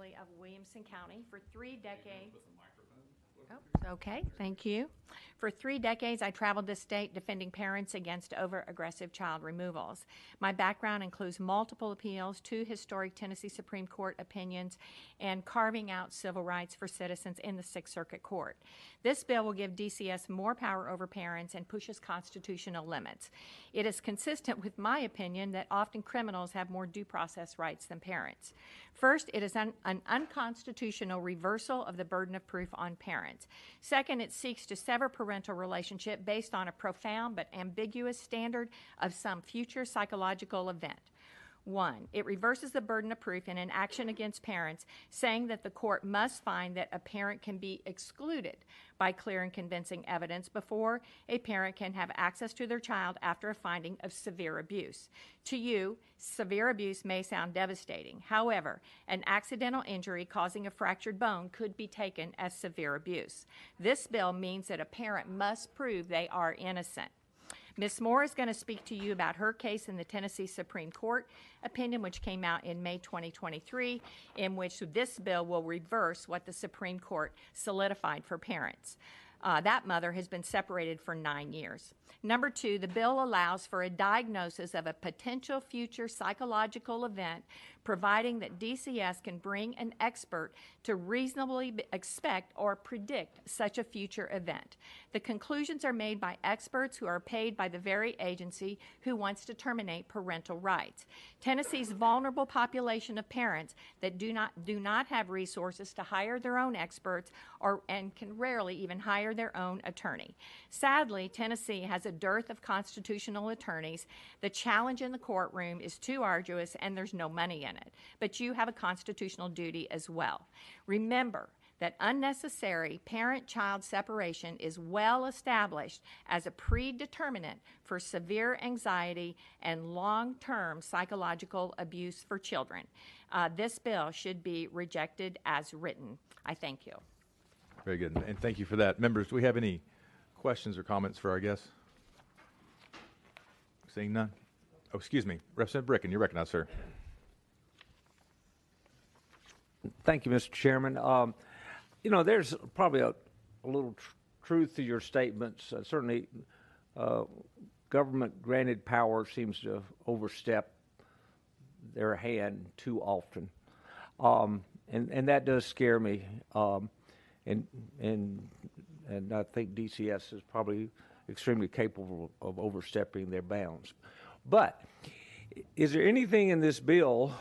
Shirley of Williamson County. For 3 decades. Oh, okay, thank you. For 3 decades, I traveled the state defending parents against over-aggressive child removals. My background includes multiple appeals, 2 historic Tennessee Supreme Court opinions, and carving out civil rights for citizens in the Sixth Circuit Court. This bill will give DCS more power over parents and pushes constitutional limits. It is consistent with my opinion that often criminals have more due process rights than parents. First, it is an unconstitutional reversal of the burden of proof on parents. Second, it seeks to sever parental relationship based on a profound but ambiguous standard of some future psychological event. 1, it reverses the burden of proof in an action against parents, saying that the court must find that a parent can be excluded by clear and convincing evidence before a parent can have access to their child after a finding of severe abuse. To you, severe abuse may sound devastating. However, an accidental injury causing a fractured bone could be taken as severe abuse. This bill means that a parent must prove they are innocent. Ms. Moore is going to speak to you about her case in the Tennessee Supreme Court opinion, which came out in May 2023, in which this bill will reverse what the Supreme Court solidified for parents. That mother has been separated for 9 years. Number 2, the bill allows for a diagnosis of a potential future psychological event, providing that DCS can bring an expert to reasonably expect or predict such a future event. The conclusions are made by experts who are paid by the very agency who wants to terminate parental rights. Tennessee's vulnerable population of parents that do not have resources to hire their own experts and can rarely even hire their own attorney. Sadly, Tennessee has a dearth of constitutional attorneys. The challenge in the courtroom is too arduous and there's no money in it. But you have a constitutional duty as well. Remember that unnecessary parent-child separation is well established as a predeterminant for severe anxiety and long-term psychological abuse for children. This bill should be rejected as written. I thank you. Very good, and thank you for that. Members, do we have any questions or comments for our guests? Seeing none. Oh, excuse me. Representative Bricken, you're recognized, sir. Thank you, Mr. Chairman. You know, there's probably a little truth to your statements. Certainly, government-granted power seems to overstep their hand too often, and that does scare me. And I think DCS is probably extremely capable of overstepping their bounds. But is there anything in this bill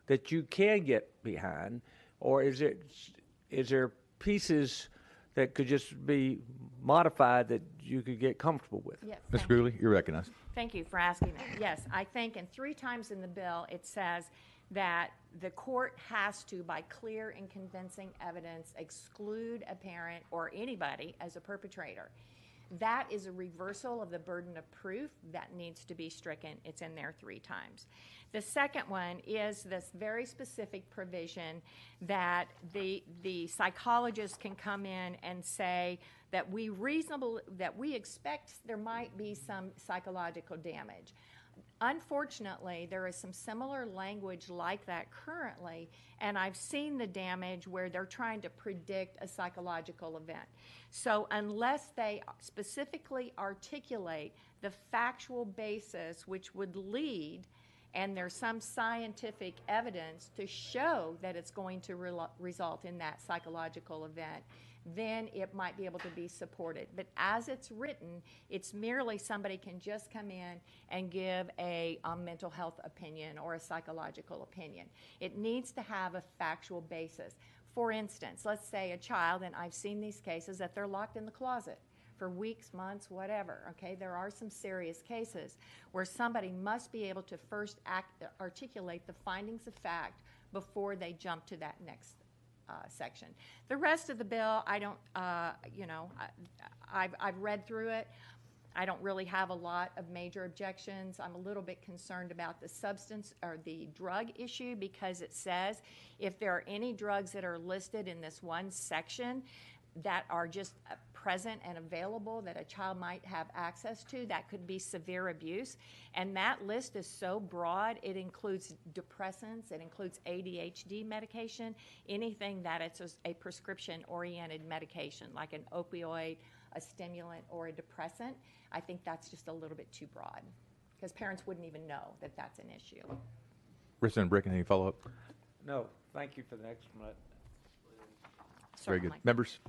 that you can get behind, or is there pieces that could just be modified that you could get comfortable with? Yes, Ms. Greeley, you're recognized. Thank you for asking that. Yes, I think, and 3 times in the bill it says that the court has to, by clear and convincing evidence, exclude a parent or anybody as a perpetrator. That is a reversal of the burden of proof that needs to be stricken. It's in there 3 times. The second one is this very specific provision that the psychologist can come in and say that we expect there might be some psychological damage. Unfortunately, there is some similar language like that currently, and I've seen the damage where they're trying to predict a psychological event. So unless they specifically articulate the factual basis which would lead, and there's some scientific evidence to show that it's going to result in that psychological event, then it might be able to be supported. But as it's written, it's merely somebody can just come in and give a mental health opinion or a psychological opinion. It needs to have a factual basis. For instance, let's say a child, and I've seen these cases, that they're locked in the closet for weeks, months, whatever, okay? There are some serious cases where somebody must be able to first articulate the findings of fact before they jump to that next section. The rest of the bill, I don't, I've read through it. I don't really have a lot of major objections. I'm a little bit concerned about the substance or the drug issue, because it says if there are any drugs that are listed in this one section, that are just present and available that a child might have access to. That could be severe abuse. And that list is so broad. It includes depressants, it includes ADHD medication, anything that it's a prescription-oriented medication, like an opioid, a stimulant, or a depressant. I think that's just a little bit too broad because parents wouldn't even know that that's an issue. Representative Bricken, any follow-up? No, thank you for the explanation. Very good. Certainly. Members?